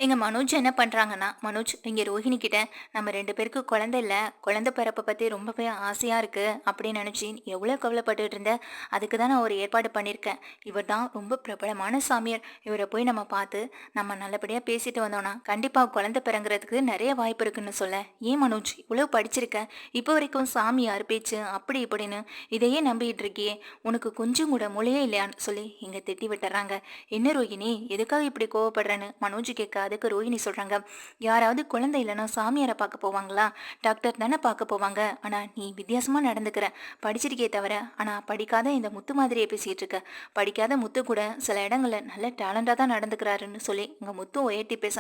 எங்க மனோஜ் என்ன பண்றாங்கன்னா, "மனோஜ் இங்க ரோஹிணி கிட்ட நம்ம 2 பேருக்கு குழந்தை இல்ல. குழந்தை பிறப்ப பத்தி ரொம்பவே ஆசையா இருக்கு" அப்படின்னு நினைச்சு எவ்வளோ கவலைப்பட்டுட்டு இருந்தேன். அதுக்கு தான் நான் ஒரு ஏற்பாடு பண்ணியிருக்கேன். இவர் தான் ரொம்ப பிரபலமான சாமியார். இவர போய் நம்ம பார்த்து, நம்ம நல்லபடியா பேசிட்டு வந்தோம்னா, கண்டிப்பா குழந்தை பிறங்குறதுக்கு நெறைய வாய்ப்பு இருக்குன்னு சொல்லேன். "ஏன் மனோஜ் இவ்வளோ படிச்சிருக்க, இப்போ வரைக்கும் சாமியார் பேச்சு அப்படி இப்படின்னு இதையே நம்பிட்டு இருக்கியே, உனக்கு கொஞ்சம் கூட மூளையே இல்லையான்னு" சொல்லி இங்க திட்டி விட்டுர்றாங்க. "என்ன ரோஹிணி எதுக்காக இப்படி கோவப்படுறேன்னு" மனோஜ் கேட்க, அதுக்கு ரோஹிணி சொல்றாங்க, "யாராவது குழந்தை இல்லைன்னா சாமியாரை பார்க்க போவாங்களா? டாக்டர் தானே பார்க்க போவாங்க. ஆனா நீ வித்தியாசமா நடந்துக்கிற. படிச்சிருக்கே தவிர ஆனா படிக்காத இந்த முத்து மாதிரியே பேசிட்டு இருக்க. படிக்காத முத்து கூட சில இடங்கள்ல நல்ல டேலண்டா தான் நடந்துக்கிறாருன்னு" சொல்லி இங்க முத்து உயர்த்தி பேச,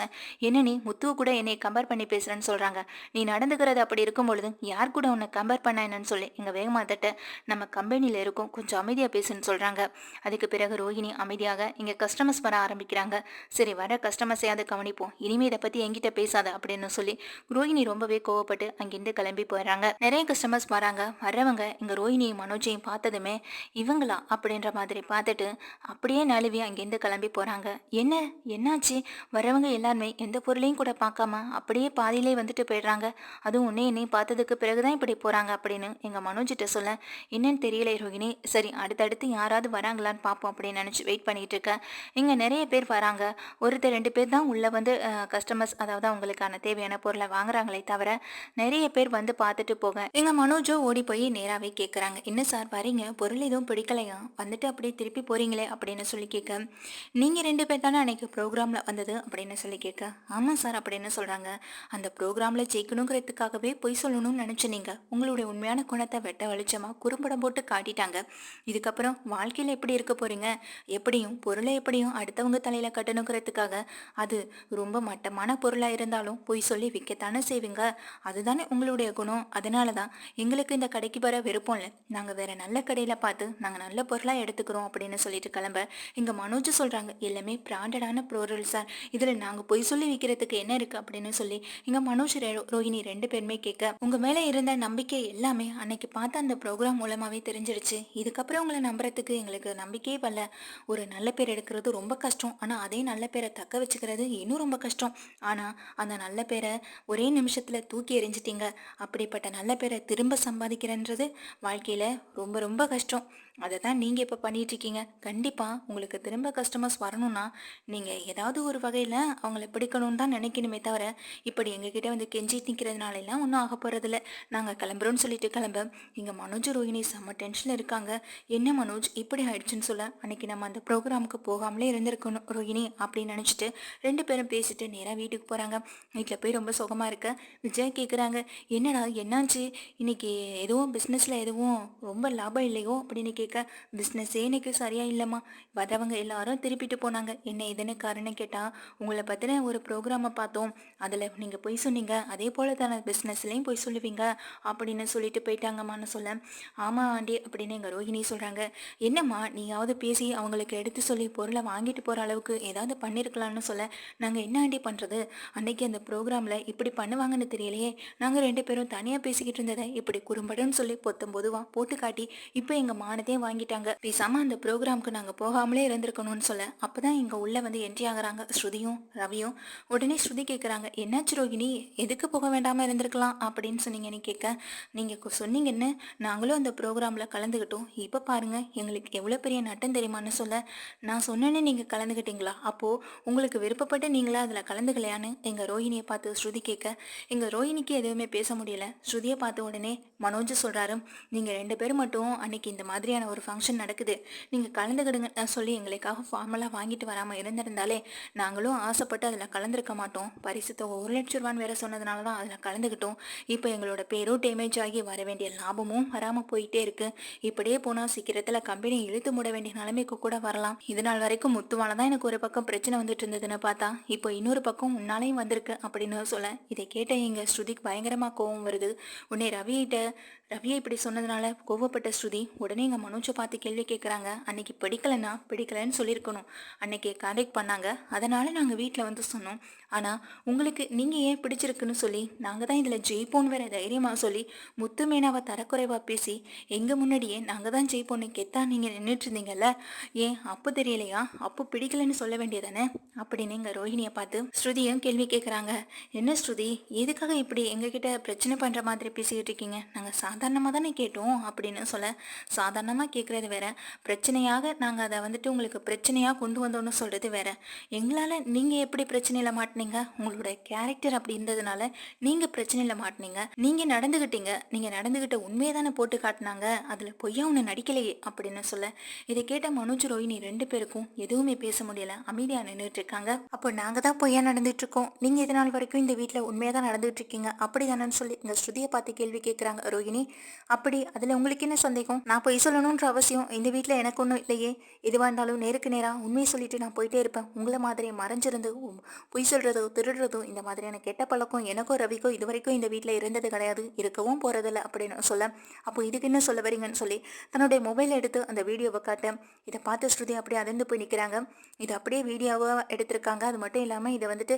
"என்ன நீ முத்துவ கூட என்னை கம்பேர் பண்ணி பேசுறேன்னு சொல்றாங்க. நீ நடந்துக்கிறது அப்படி இருக்கும் பொழுது யார் கூட உன்னை கம்பேர் பண்ண என்னன்னு" சொல்லி இங்க வேகமா தட்ட, "நம்ம கம்பெனில இருக்கோம், கொஞ்சம் அமைதியா பேசுன்னு" சொல்றாங்க. அதுக்கு பிறகு ரோஹிணி அமைதியாக இங்க கஸ்டமர்ஸ் வர ஆரம்பிக்கிறாங்க. "சரி, வர கஸ்டமர்ஸையாவது கவனிப்போம். இனிமே இத பத்தி என்கிட்ட பேசாத" அப்படின்னு சொல்லி ரோஹிணி ரொம்பவே கோவப்பட்டு அங்கிருந்து கிளம்பி போயிடுறாங்க. நிறைய கஸ்டமர்ஸ் வராங்க. வர்றவங்க இங்க ரோஹிணியும் மனோஜையும் பார்த்ததுமே, "இவங்களா?" அப்படின்ற மாதிரி பார்த்துட்டு அப்படியே நழுவி அங்கிருந்து கிளம்பி போறாங்க. "என்ன என்னாச்சு?" வரவங்க எல்லாருமே எந்த பொருளையும் கூட பார்க்காம அப்படியே பாதியிலே வந்துட்டு போயிடுறாங்க. "அதுவும் உன்னையும் என்னையும் பார்த்ததுக்கு பிறகுதான் இப்படி போறாங்க" அப்படின்னு எங்க மனோஜிட்ட சொல்ல, "என்னன்னு தெரியல ரோஹிணி. சரி, அடுத்தடுத்து யாராவது வராங்களான்னு பார்ப்போம்" அப்படின்னு நினைச்சு வெயிட் பண்ணிட்டு இருக்கேன். இங்க நிறைய பேர் வராங்க. ஒருத்தர் 2 பேர் தான் உள்ள வந்து கஸ்டமர்ஸ், அதாவது அவங்களுக்கான தேவையான பொருளை வாங்குறாங்களே தவிர, நிறைய பேர் வந்து பார்த்துட்டு போக எங்க மனோஜோ ஓடி போய் நேராவே கேட்குறாங்க, "என்ன சார் வரீங்க? பொருள் எதுவும் பிடிக்கலையா? வந்துட்டு அப்படியே திருப்பி போறீங்களே" அப்படின்னு சொல்லி கேட்க, "நீங்க 2 பேர் தானே அன்னைக்கு ப்ரோக்ராம்ல வந்தது" அப்படின்னு சொல்லி கேட்க, "ஆமாம் சார்" அப்படின்னு சொல்றாங்க. "அந்த ப்ரோக்ராம்ல ஜெயிக்கணுங்கிறதுக்காகவே பொய் சொல்லணும்னு நினைச்சு நீங்க உங்களுடைய உண்மையான குணத்தை வெட்ட வெளிச்சமா குறும்படம் போட்டு காட்டிட்டாங்க. இதுக்கப்புறம் வாழ்க்கையில எப்படி இருக்க போறீங்க? எப்படியும் பொருளை எப்படியும் அடுத்தவங்க தலையில கட்டணுங்கிறதுக்காக, அது ரொம்ப மட்டமான பொருளா இருந்தாலும் பொய் சொல்லி விற்கத்தானே செய்வீங்க. அதுதானே உங்களுடைய குணம். அதனால தான் எங்களுக்கு இந்த கடைக்கு வர விருப்பம் இல்லை. நாங்க வேற நல்ல கடையில பார்த்து நாங்க நல்ல பொருளா எடுத்துக்கிறோம்" அப்படின்னு சொல்லிட்டு கிளம்ப, இங்க மனோஜ் சொல்றாங்க, "எல்லாமே பிராண்டடான பொருள் சார். இதுல நாங்க பொய் சொல்லி விற்கிறதுக்கு என்ன இருக்கு" அப்படின்னு சொல்லி இங்க மனோஜ் ரோஹிணி 2 பேருமே கேட்க, "உங்க மேல இருந்த நம்பிக்கை எல்லாமே அன்னைக்கு பார்த்த அந்த ப்ரோக்ராம் மூலமாவே தெரிஞ்சிருச்சு. இதுக்கப்புறம் உங்களை நம்புறதுக்கு எங்களுக்கு நம்பிக்கையே வரல. ஒரு நல்ல பேர் எடுக்கிறது ரொம்ப கஷ்டம். ஆனா அதே நல்ல பேரை தக்க வச்சுக்கிறது இன்னும் ரொம்ப கஷ்டம். ஆனா அந்த நல்ல பேரை ஒரே நிமிஷத்துல தூக்கி எறிஞ்சிட்டீங்க. அப்படிப்பட்ட நல்ல பேரை திரும்ப சம்பாதிக்கிறன்றது வாழ்க்கையில ரொம்ப ரொம்ப கஷ்டம். அதை தான் நீங்க இப்ப பண்ணிட்டு இருக்கீங்க. கண்டிப்பா உங்களுக்கு திரும்ப கஸ்டமர்ஸ் வரணும்னா நீங்க ஏதாவது ஒரு வகையில அவங்கள பிடிக்கணும்னு தான் நினைக்கணுமே தவிர, இப்படி எங்ககிட்ட வந்து கெஞ்சி நிக்கிறதுனால எல்லாம் ஒன்றும் ஆக போறதில்ல. நாங்க கிளம்புறோம்னு சொல்லிட்டு கிளம்ப, இங்க மனோஜ் ரோஹிணி செம்ம டென்ஷன்ல இருக்காங்க. "என்ன மனோஜ் இப்படி ஆயிடுச்சுன்னு" சொல்ல, "அன்னைக்கு நம்ம அந்த ப்ரோக்ராமுக்கு போகாமலே இருந்திருக்கணும் ரோஹிணி" அப்படின்னு நினச்சிட்டு 2 பேரும் பேசிட்டு நேராக வீட்டுக்கு போகிறாங்க. வீட்டில் போய் ரொம்ப சுகமாக இருக்க விஜய் கேட்குறாங்க, "என்னடா என்னாச்சு? இன்னைக்கு எதுவும் பிஸ்னஸில் எதுவும் ரொம்ப லாபம் இல்லையோ?" அப்படின்னு கேட்க, "பிஸ்னஸே இன்னைக்கு சரியாக இல்லைம்மா. வரவங்க எல்லாரும் திருப்பிட்டு போனாங்க. என்ன இதுன்னு காரணம் கேட்டால், உங்களை பற்றின ஒரு ப்ரோக்ராமை பார்த்தோம். அதில் நீங்கள் பொய் சொன்னீங்க. அதே போல் தானே பிஸ்னஸ்லேயும் பொய் சொல்லுவீங்க" அப்படின்னு சொல்லிட்டு போயிட்டாங்கம்மான்னு சொல்ல, "ஆமாம் ஆண்டி" அப்படின்னு எங்கள் ரோஹிணி சொல்கிறாங்க. "என்னம்மா நீயாவது பேசி அவங்களுக்கு எடுத்து சொல்லி பொருளை வாங்கிட்டு போகிற அளவுக்கு ஏதாவது பண்ணியிருக்கலாம்னு" சொல்ல, "நாங்கள் என்ன ஆண்டி பண்ணுறது? அன்னைக்கு அந்த ப்ரோக்ராமில் இப்படி பண்ணுவாங்கன்னு தெரியலையே. நாங்கள் 2 பேரும் தனியாக பேசிக்கிட்டு இருந்ததை இப்படி குறும்படன்னு சொல்லி பொத்தம் போட்டு காட்டி இப்போ எங்கள் மானத்தையும் வாங்கிட்டாங்க. பேசாமல் அந்த ப்ரோக்ராமுக்கு நாங்கள் போகாமலே இருந்திருக்கணும்னு" சொல்ல, அப்போ தான் இங்கே உள்ளே வந்து என்ட்ரி ஆகுறாங்க ஸ்ருதியும் ரவியும். உடனே ஸ்ருதி கேட்குறாங்க, "என்னாச்சு ரோகிணி? எதுக்கு போக வேண்டாமல் இருந்திருக்கலாம் அப்படின்னு சொன்னீங்கன்னு" கேட்க, "நீங்கள் சொன்னீங்கன்னு நாங்களும் அந்த ப்ரோக்ராமில் கலந்துக்கிட்டோம். இப்போ பாருங்க எங்களுக்கு எவ்வளோ பெரிய நட்டம் தெரியுமான்னு" சொல்ல, "நான் சொன்னேன்னு நீங்கள் கலந்துக்கிட்டீங்களா? அப்போது உங்களுக்கு விருப்பப்பட்டு நீங்களா அதில் கலந்துக்கலையான்னு" எங்கள் ரோஹிணியை பார்த்து ஸ்ருதி கேட்க, எங்கள் ரோஹிணிக்கு எதுவுமே பேச முடியல. ஸ்ருதியை பார்த்த உடனே மனோஜ் சொல்கிறாரு, "நீங்கள் 2 பேரும் மட்டும் அன்னைக்கு இந்த மாதிரியான ஒரு ஃபங்க்ஷன் நடக்குது, நீங்கள் கலந்துக்கிடுங்க சொல்லி எங்களுக்காக ஃபார்மலாக வாங்கிட்டு வராமல் இருந்திருந்தாலே நாங்களும் ஆசைப்பட்டு அதில் கலந்துருக்க மாட்டோம். பரிசு தொகை 1,00,000 வேற சொன்னதுனால தான் அதில் கலந்துக்கிட்டோம். இப்போ எங்களோட பேரும் டேமேஜ் ஆகி வர வேண்டிய லாபமும் வராமல் போயிட்டே இருக்கு. இப்படியே போனால் சீக்கிரத்தில் கம்பெனி இழுத்து மூட வேண்டிய நிலைமைக்கு கூட வரலாம். இது நாள் வரைக்கும் முத்துவால தான் எனக்கு ஒரு பக்கம் பிரச்சனை வந்துட்டு இருந்ததுன்னு பார்த்தா இப்போ இன்னொரு பக்கம் உன்னாலையும் வந்திருக்கு" அப்படின்னு சொல்ல, இதை கேட்ட எங்க ஸ்ருதிக்கு பயங்கரமாக கோவம் வருது. உடனே ரவியை இப்படி சொன்னதுனால கோவப்பட்ட ஸ்ருதி உடனே எங்கள் மனோஜை பார்த்து கேள்வி கேட்குறாங்க. அன்னைக்கு பிடிக்கலன்னா பிடிக்கலன்னு சொல்லியிருக்கணும். அன்னைக்கு கான்டாக்ட் பண்ணாங்க, அதனால நாங்கள் வீட்டில் வந்து சொன்னோம். ஆனால் உங்களுக்கு நீங்கள் ஏன் பிடிச்சிருக்குன்னு சொல்லி நாங்கள் தான் இதில் ஜெயிப்போன்னு வேற தைரியமாக சொல்லி முத்து மேனாவை தரக்குறைவாக பேசி எங்கள் முன்னாடியே நாங்கள் தான் ஜெயிப்போன்னு கெத்தா நீங்கள் நின்றுட்டு இருந்தீங்கல்ல, ஏன் அப்போ தெரியலையா? அப்போ பிடிக்கலன்னு சொல்ல வேண்டியதானே அப்படின்னு எங்கள் ரோஹிணியை பார்த்து ஸ்ருதியும் கேள்வி கேட்குறாங்க. என்ன ஸ்ருதி, எதுக்காக இப்படி எங்ககிட்ட பிரச்சனை பண்ணுற மாதிரி பேசிக்கிட்டு இருக்கீங்க? நாங்கள் சாதாரணமாக தானே கேட்டோம் அப்படின்னு சொல்ல, சாதாரணமாக கேட்குறது வேற, பிரச்சனையாக நாங்கள் அதை வந்துட்டு உங்களுக்கு பிரச்சனையாக கொண்டு வந்தோன்னு சொல்கிறது வேற. எங்களால் நீங்கள் எப்படி பிரச்சனையில் மாட்டினீங்க? உங்களோட கேரக்டர் அப்படி இருந்ததுனால நீங்கள் பிரச்சனையில் மாட்டினீங்க. நீங்கள் நடந்துக்கிட்ட உண்மையை தானே போட்டு காட்டினாங்க, அதில் பொய்யா ஒன்று நடிக்கலையே அப்படின்னு சொல்ல, இதை கேட்ட மனோஜ் ரோஹிணி 2 பேருக்கும் எதுவுமே பேச முடியல, அமைதியாக நின்றுட்டு இருக்காங்க. அப்போ நாங்கள் தான் பொய்யா நடந்துட்டு இருக்கோம், நீங்கள் இது நாள் வரைக்கும் இந்த வீட்டில் உண்மையாக தான் நடந்துட்டு இருக்கீங்க அப்படி தானேன்னு சொல்லி இந்த ஸ்ருதியை பார்த்து கேள்வி கேட்குறாங்க ரோஹிணி. அப்படி அதில் உங்களுக்கு என்ன சந்தேகம்? நான் பொய் சொல்லணுன்ற அவசியம் இந்த வீட்டில் எனக்கு ஒன்றும் இல்லையே. எதுவாக இருந்தாலும் நேருக்கு நேராக உண்மையை சொல்லிட்டு நான் போயிட்டே இருப்பேன். உங்களை மாதிரி மறைஞ்சிருந்து பொய் சொல்கிறதோ திருடுறதோ இந்த மாதிரியான கெட்ட பழக்கம் எனக்கோ ரவிக்கோ இது வரைக்கும் இந்த வீட்டில் இருந்தது கிடையாது, இருக்கவும் போகிறதில்ல அப்படின்னு சொல்ல, அப்போ இதுக்கு என்ன சொல்ல வரீங்கன்னு சொல்லி தன்னுடைய மொபைல் எடுத்து அந்த வீடியோவை காட்ட, இதை பார்த்து ஸ்ருதி அப்படியே அதிர்ந்து போய் நிற்கிறாங்க. இது அப்படியே வீடியோவாக எடுத்திருக்காங்க. அது மட்டும் இல்லாமல் இதை வந்துட்டு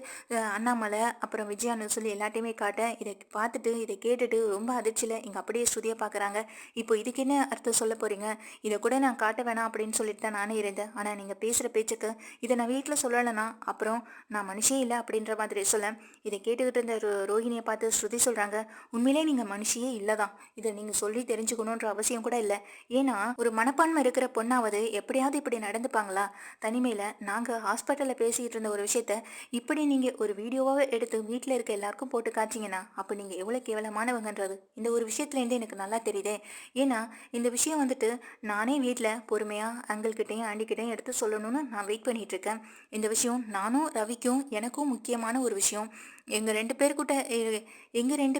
அண்ணாமலை அப்புறம் விஜயான்னு சொல்லி எல்லாத்தையுமே காட்ட, இதை பார்த்துட்டு இதை கேட்டுட்டு ரொம்ப அதிர்ச்சியில் இங்கே அப்படியே ஸ்ருதியை பார்க்குறாங்க. இப்போ இதுக்கு என்ன அர்த்தம் சொல்ல போகிறீங்க? இதை கூட நான் காட்ட வேணாம் அப்படின்னு சொல்லிட்டு தான் நானே இருந்தேன். ஆனால் நீங்கள் பேசுகிற பேச்சுக்கு இதை நான் வீட்டில் சொல்லலைன்னா அப்புறம் நான் மனுஷே இல்லை அப்படின்ற மாதிரி சொல்ல, இதை கேட்டுக்கிட்டு இருந்த ரோஹிணியை பார்த்து ஸ்ருதி சொல்கிறாங்க, உண்மையிலே நீங்கள் மனுஷியே இல்லை தான், இதை நீங்கள் சொல்லி தெரிஞ்சுக்கணுன்ற அவசியம் கூட இல்லை. ஏன்னா ஒரு மனப்பான்மை இருக்கிற பொண்ணாவது எப்படியாவது இப்படி நடந்துப்பாங்களா? தனிமையில் நாங்கள் ஹாஸ்பிட்டலில் பேசிக்கிட்டு இருந்த ஒரு விஷயத்த இப்படி நீங்கள் ஒரு வீடியோவாக எடுத்து வீட்டில் இருக்க எல்லாருக்கும் போட்டு காய்ச்சிங்கன்னா அப்போ நீங்கள் எவ்வளோ கேவலமானவங்கன்றது இந்த ஒரு விஷயத்துலேருந்து எனக்கு நல்லா தெரியுதே. ஏன்னா இந்த விஷயம் வந்துட்டு நானே வீட்டில் பொறுமையாக அங்கிள்கிட்டையும் ஆண்டிக்கிட்டையும் எடுத்து சொல்லணும்னு நான் வெயிட் பண்ணிகிட்டு இருக்கேன். இந்த விஷயம் நானும் ரவிக்கும் எனக்கும் முக்கியமான ஒரு விஷயம். எங்கள் 2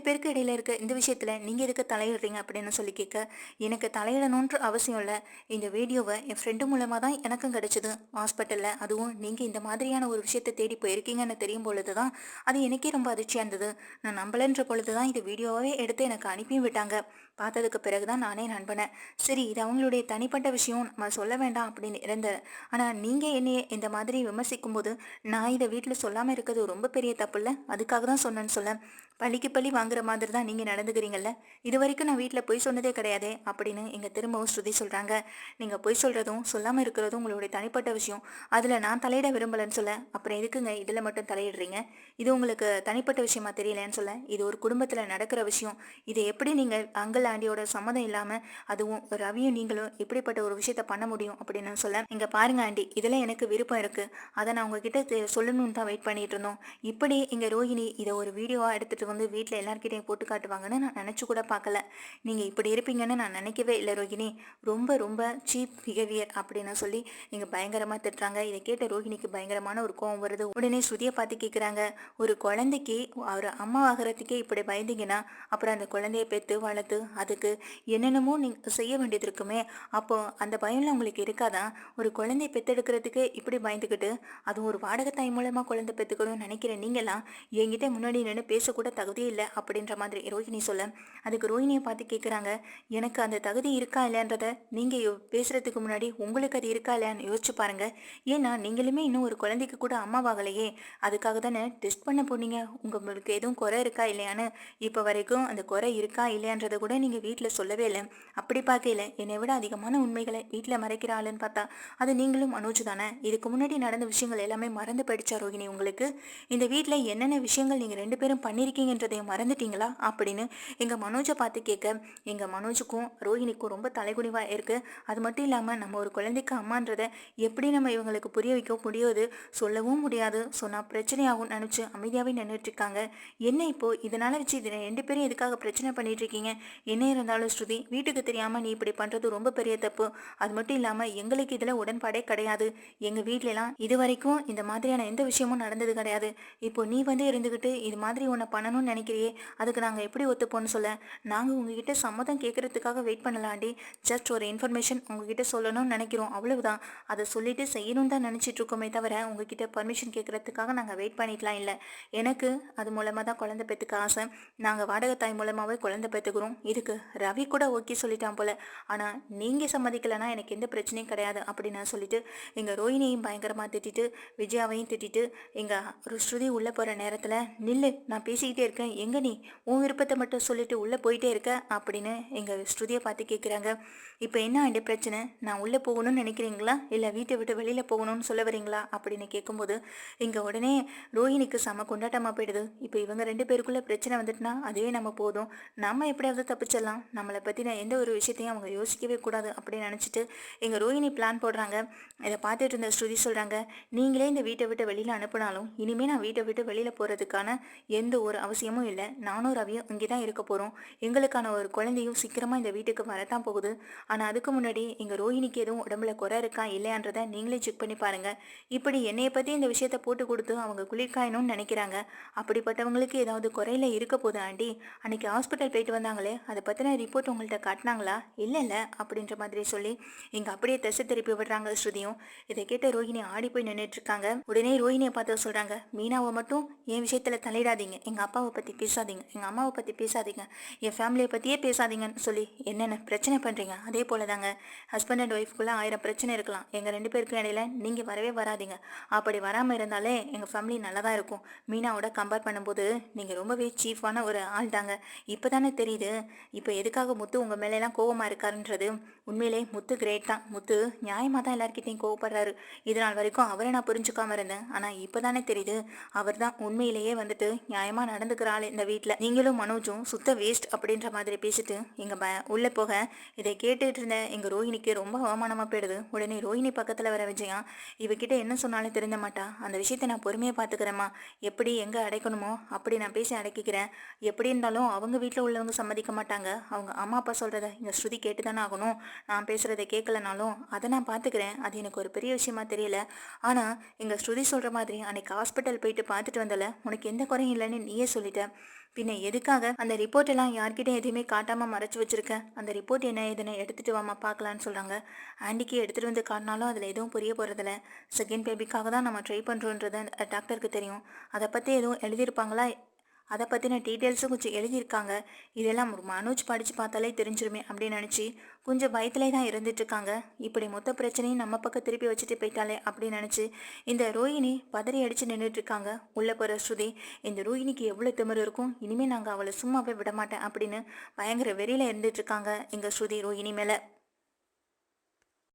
பேருக்கு இடையில இருக்க இந்த விஷயத்தில் நீங்கள் எதுக்கு தலையிடுறீங்க அப்படின்னு சொல்லி கேட்க, எனக்கு தலையிடணுன்ற அவசியம் இல்லை. இந்த வீடியோவை என் ஃப்ரெண்டு மூலமாக தான் எனக்கும் கிடச்சிது ஹாஸ்பிட்டலில். அதுவும் நீங்கள் இந்த மாதிரியான ஒரு விஷயத்தை தேடி போயிருக்கீங்கன்னு தெரியும் பொழுது தான் அது எனக்கே ரொம்ப அதிர்ச்சியாக இருந்தது. நான் நம்பலைன்ற பொழுது தான் இந்த வீடியோவே எடுத்து எனக்கு அனுப்பியும் விட்டாங்க. பார்த்ததுக்கு பிறகு தான் நானே நண்பனேன். சரி, இது அவங்களுடைய தனிப்பட்ட விஷயம், நம்ம சொல்ல வேண்டாம் அப்படின்னு இருந்தேன். ஆனால் நீங்கள் என்னைய இந்த மாதிரி விமர்சிக்கும் போது நான் இதை வீட்டில் சொல்லாமல் இருக்கிறது ரொம்ப பெரிய தப்பு இல்லை, அதுக்காக தான் சொன்னேன்னு சொல்ல, பள்ளிக்கு பள்ளி வாங்குற மாதிரி தான் நீங்கள் நடந்துக்கிறீங்கல்ல, இது வரைக்கும் நான் வீட்டில் பொய் சொன்னதே கிடையாதே அப்படின்னு எங்கள் திரும்பவும் ஸ்ருதி சொல்கிறாங்க. நீங்கள் பொய் சொல்கிறதும் சொல்லாமல் இருக்கிறதும் உங்களுடைய தனிப்பட்ட விஷயம், அதில் நான் தலையிட விரும்பலைன்னு சொல்ல, அப்புறம் எதுக்குங்க இதில் மட்டும் தலையிடுறீங்க? இது உங்களுக்கு தனிப்பட்ட விஷயமா தெரியலன்னு சொல்ல, இது ஒரு குடும்பத்தில் நடக்கிற விஷயம், இதை எப்படி நீங்கள் அங்கிள் ஆண்டியோட சம்மதம் இல்லாமல் அதுவும் ரவியும் நீங்களும் எப்படிப்பட்ட ஒரு விஷயத்த பண்ண முடியும் அப்படின்னு சொல்ல, இங்கே பாருங்க ஆண்டி, இதில் எனக்கு விருப்பம் இருக்குது, அதை நான் உங்ககிட்ட சொல்லணும்னு தான் வெயிட் பண்ணிட்டு இருந்தோம். இப்படி இங்கே ரோஹிணி இதை ஒரு வீடியோவாக எடுத்துகிட்டு வந்து வீட்டில் எல்லாருக்கிட்டையும் போட்டு காட்டுவாங்கன்னு நான் நினச்சி கூட பார்க்கல. நீங்கள் இப்படி இருப்பீங்கன்னு நான் நினைக்கவே இல்லை ரோஹிணி, ரொம்ப ரொம்ப சீப் பிஹேவியர் அப்படின்னு சொல்லி நீங்கள் பயங்கரமாக திட்டுறாங்க. இதை கேட்ட ரோஹிணிக்கு பயங்கரமான ஒரு கோவம் வருது. உடனே ஸ்ருதியை பார்த்து கேட்குறாங்க, ஒரு குழந்தைக்கு ஒரு அம்மா ஆகிறதுக்கே இப்படி பயந்தீங்கன்னா அப்புறம் அந்த குழந்தைய பெற்று வளர்த்து அதுக்கு என்னென்னமோ நீங்கள் செய்ய வேண்டியது இருக்குமே, அப்போ அந்த பயம்லாம் உங்களுக்கு இருக்காதான்? ஒரு குழந்தைய பெற்றெடுக்கிறதுக்கு இப்படி பயந்துக்கிட்டு அதுவும் ஒரு வாடகை தாய் மூலமாக குழந்தை பெற்றுக்கணும்னு நினைக்கிற நீங்களாம் என்கிட்ட முன்னாடி நின்று பேசக்கூட தகுதியே இல்லை அப்படின்ற மாதிரி ரோஹிணி சொல்ல, அதுக்கு ரோஹிணியை பார்த்து கேட்குறாங்க, எனக்கு அந்த தகுதி இருக்கா இல்லைன்றத நீங்கள் பேசுகிறதுக்கு முன்னாடி உங்களுக்கு அது இருக்கா இல்லையான்னு யோசிச்சு பாருங்க. ஏன்னா நீங்களுமே இன்னும் ஒரு குழந்தைக்கு கூட அம்மாவாகலையே, அதுக்காக தானே டெஸ்ட் பண்ண போனீங்க, உங்களுக்கு எதுவும் குறை இருக்கா இல்லையான்னு. இப்போ வரைக்கும் அந்த குறை இருக்கா இல்லையான்றதை கூட நீங்கள் வீட்டில் சொல்லவே இல்லை. அப்படி பார்க்கல என்னை விட அதிகமான உண்மைகளை வீட்டில் மறைக்கிற ஆளுன்னு பார்த்தா அது நீங்களும் மனோஜ் தானே. இதுக்கு முன்னாடி நடந்த விஷயங்கள் எல்லாமே மறந்து போயிடுச்சா ரோஹிணி உங்களுக்கு? இந்த வீட்டில் என்னென்ன விஷயங்கள் நீங்கள் 2 பேரும் பண்ணியிருக்கீங்கன்றதையும் மறந்துட்டீங்களா அப்படின்னு எங்கள் மனோஜை பார்த்து கேட்க, எங்கள் மனோஜுக்கும் ரோஹிணிக்கும் ரொம்ப தலைகுனிவாக இருக்குது. அது மட்டும் இல்லாமல் நம்ம ஒரு குழந்தைக்கு அம்மான்றதை எப்படி நம்ம இவங்களுக்கு புரிய வைக்க முடியாது, சொல்லவும் முடியாது, சொன்னால் பிரச்சனையாகும் நினச்சி அமைதியாகவே நின்றுட்டு இருக்காங்க. என்ன இப்போ இதனால் வச்சு இதில் 2 பேரும் எதுக்காக பிரச்சனை பண்ணிட்டு இருக்கீங்க? என்ன இருந்தாலும் ஸ்ருதி, வீட்டுக்கு தெரியாமல் நீ இப்படி பண்ணுறது ரொம்ப பெரிய தப்பு. அது மட்டும் இல்லாமல் எங்களுக்கு இதில் உடன்பாடே கிடையாது. எங்கள் வீட்டிலலாம் இது வரைக்கும் இந்த மாதிரியான எந்த விஷயமும் நடந்தது கிடையாது. இப்போ நீ வந்து இருந்துக்கிட்டு இது மாதிரி உன்னை பண்ணணும்னு நினைக்கிறியே, அதுக்கு நாங்கள் எப்படி ஒத்துப்போன்னு சொல்ல. நாங்கள் உங்ககிட்ட சம்மதம் கேட்கறதுக்காக வெயிட் பண்ணலாண்டி. ஜஸ்ட் ஒரு இன்ஃபர்மேஷன் உங்ககிட்ட சொல்லணும்னு நினைக்கிறோம், அவ்வளவுதான். அதை சொல்லிட்டு செய்யணும் தான் நினச்சிட்டு இருக்கோமே தவிர உங்ககிட்ட பர்மிஷன் கேட்கறதுக்காக நாங்கள் வெயிட் பண்ணிக்கலாம் இல்லை. எனக்கு அது மூலமாக தான் குழந்தை பெற்றுக்க ஆசை. நாங்கள் வாடகை தாய் மூலமாகவே குழந்தை பெற்றுக்கிறோம். இதுக்கு ரவி கூட ஓகே சொல்லிட்டான் போல. ஆனால் நீங்கள் சம்மதிக்கலைன்னா எனக்கு எந்த பிரச்சனையும் கிடையாது அப்படின்னு நான் சொல்லிட்டு எங்கள் ரோஹினியையும் பயங்கரமாக திட்டிட்டு விஜயாவையும் திட்டிட்டு எங்கள் ஸ்ருதி உள்ளே போகிற நேரத்தில் நில்லு, நான் பேசிக்கிட்டே இருக்கேன், எங்கே நீ உன் விருப்பத்தை மட்டும் சொல்லிட்டு உள்ளே போயிட்டே இருக்க அப்படின்னு எங்கள் ஸ்ருதியை பார்த்து கேட்குறாங்க. இப்போ என்ன ஆண்டி பிரச்சனை? நான் உள்ளே போகணும்னு நினைக்கிறீங்களா இல்லை வீட்டை விட்டு வெளியில் போகணும்னு சொல்ல வரீங்களா அப்படின்னு கேட்கும்போது இங்கே உடனே ரோஹினிக்கு செம கொண்டாட்டமாக போயிடுது. இப்போ இவங்க 2 பேருக்குள்ளே பிரச்சனை வந்துட்டுனா அதுவே நம்ம போதும், நம்ம எப்படியாவது தப்பிச்சிடலாம், நம்மளை பற்றின எந்த ஒரு விஷயத்தையும் அவங்க யோசிக்கவே கூடாது அப்படின்னு நினச்சிட்டு எங்கள் ரோஹினி பிளான் போடுறாங்க. இதை பார்த்துட்டு இருந்த ஸ்ருதி சொல்கிறாங்க, நீங்களே இந்த வீட்டை விட்டு வெளியில் அனுப்பினாலும் இனிமேல் நான் வீட்டை விட்டு வெளியில் போகிறதுக்கான எந்த ஒரு அவசியமும் இல்லை. நானும் ரவியும் இங்கே தான் இருக்க போகிறோம். எங்களுக்கான ஒரு குழந்தையும் சீக்கிரமாக இந்த வீட்டுக்கு வரத்தான் போகுது. ஆனால் அதுக்கு முன்னாடி எங்கள் ரோஹினிக்கு எதுவும் உடம்புல குறை இருக்கா இல்லையான்றதை நீங்களே செக் பண்ணி பாருங்கள். இப்படி என்னையை பற்றி இந்த விஷயத்தை போட்டு கொடுத்து அவங்க குளிர்காயணும்னு நினைக்கிறாங்க. அப்படிப்பட்டவங்களுக்கு ஏதாவது குறையில இருக்க போது ஆண்டி? அன்னைக்கு ஹாஸ்பிட்டல் போயிட்டு வந்தாங்களே, அதை பற்றின ரிப்போர்ட் உங்கள்கிட்ட காட்டினாங்களா? இல்லை அப்படின்ற மாதிரி சொல்லி இங்கே அப்படியே திசை திருப்பி விடுறாங்க ஸ்ருதியும். இதை கேட்ட ரோஹிணி ஆடி போய் நின்றுட்டு இருக்காங்க. உடனே ரோஹிணியை பார்த்து சொல்கிறாங்க, மீனாவை மட்டும் என் விஷயத்தில் தலையிடாதீங்க, எங்கள் அப்பாவை பற்றி பேசாதீங்க, எங்கள் அம்மாவை பற்றி பேசாதீங்க, என் ஃபேமிலியை பற்றியே பேசாதீங்கன்னு சொல்லி என்னென்ன பிரச்சனை பண்ணுறீங்க. அதே போல தாங்க ஹஸ்பண்ட் அண்ட் ஒய்ஃப்குள்ளே 1000 பிரச்சனை இருக்கலாம், எங்கள் 2 பேருக்கும் இடையில நீங்கள் வரவே வராதிங்க. அப்படி வராமல் இருந்தாலே எங்கள் ஃபேமிலி நல்லா தான் இருக்கும். மீனாவோட கம்பேர் பண்ணும்போது நீங்கள் ரொம்பவே சீஃபான ஒரு ஆள் தாங்க. இப்போ தானே தெரியுது இப்போ எதுக்காக முத்து உங்கள் மேலெல்லாம் கோவமாக இருக்காருன்றது. உண்மையிலே முத்து கிரேட் தான். முத்து நியாயமாக தான் எல்லாருக்கிட்டையும் கோவப்படுறாரு. இது நாள் வரைக்கும் அவரை நான் புரிஞ்சுக்காம இருந்தேன். ஆனால் இப்போ தானே தெரியுது அவர் தான் உண்மையிலேயே வந்துட்டு நியாயமாக நடந்துக்கிற ஆள் இந்த வீட்டில். நீங்களும் மனோஜும் சுத்த வேஸ்ட் அப்படின்ற மாதிரி பேசிட்டு உள்ளே போக இதை கேட்டுட்டு இருந்த எங்கள் ரோஹிணிக்கு ரொம்ப அவமானமாக போயிடுது. உடனே ரோஹிணி பக்கத்தில் வர விஜயா, இவகிட்ட என்ன சொன்னாலும் தெரிஞ்ச மாட்டா, அந்த விஷயத்தை நான் பொறுமையாக பார்த்துக்கிறேம்மா, எப்படி எங்கே அடைக்கணுமோ அப்படி நான் பேசி அடக்கிக்கிறேன். எப்படி இருந்தாலும் அவங்க வீட்டில் உள்ளவங்க சம்மதிக்க மாட்டாங்க. அவங்க அம்மா அப்பா சொல்கிறத இங்கே ஸ்ருதி கேட்டு தானே ஆகணும். நான் பேசுகிறத கேட்கலனாலும் அதை நான் பார்த்துக்கிறேன். அது எனக்கு ஒரு பெரிய விஷயமா தெரியல. ஆனால் எங்கள் ஸ்ருதி சொல்கிற மாதிரி அன்னைக்கு ஹாஸ்பிட்டல் போயிட்டு பார்த்துட்டு வந்தல, உனக்கு எந்த குறையும் இல்லைன்னு நீயே சொல்லிட்ட. பின்ன எதுக்காக அந்த ரிப்போர்ட் எல்லாம் யார்கிட்டையும் எதுவுமே காட்டாமல் மறைச்சி வச்சிருக்கேன்? அந்த ரிப்போர்ட் என்ன எதுன்னு எடுத்துகிட்டு வாமா பார்க்கலான்னு சொல்கிறாங்க. ஆண்டிக்கு எடுத்துகிட்டு வந்து காட்டினாலும் அதில் எதுவும் புரிய போகிறதில்ல. செகண்ட் பேபிக்காக தான் நம்ம ட்ரை பண்ணுறோன்றது டாக்டருக்கு தெரியும். அதை பற்றி எதுவும் எழுதியிருப்பாங்களா? அதை பற்றின டீட்டெயில்ஸும் கொஞ்சம் எழுதியிருக்காங்க. இதெல்லாம் மனோஜ் படித்து பார்த்தாலே தெரிஞ்சிருமே அப்படின்னு நினச்சி கொஞ்சம் பயத்திலே தான் இருந்துட்டுருக்காங்க. இப்படி மொத்த பிரச்சனையும் நம்ம பக்கம் திருப்பி வச்சுட்டு போயிட்டாலே அப்படின்னு நினச்சி இந்த ரோஹிணி பதறி அடித்து நின்றுட்டுருக்காங்க. உள்ளே போகிற ஸ்ருதி, இந்த ரோஹிணிக்கு எவ்வளோ திமிரு இருக்கும், இனிமேல் நாங்கள் அவளை சும்மாவே விட மாட்டேன் அப்படின்னு பயங்கர வெறியில் இருந்துட்டுருக்காங்க எங்கள் ஸ்ருதி ரோஹிணி மேலே.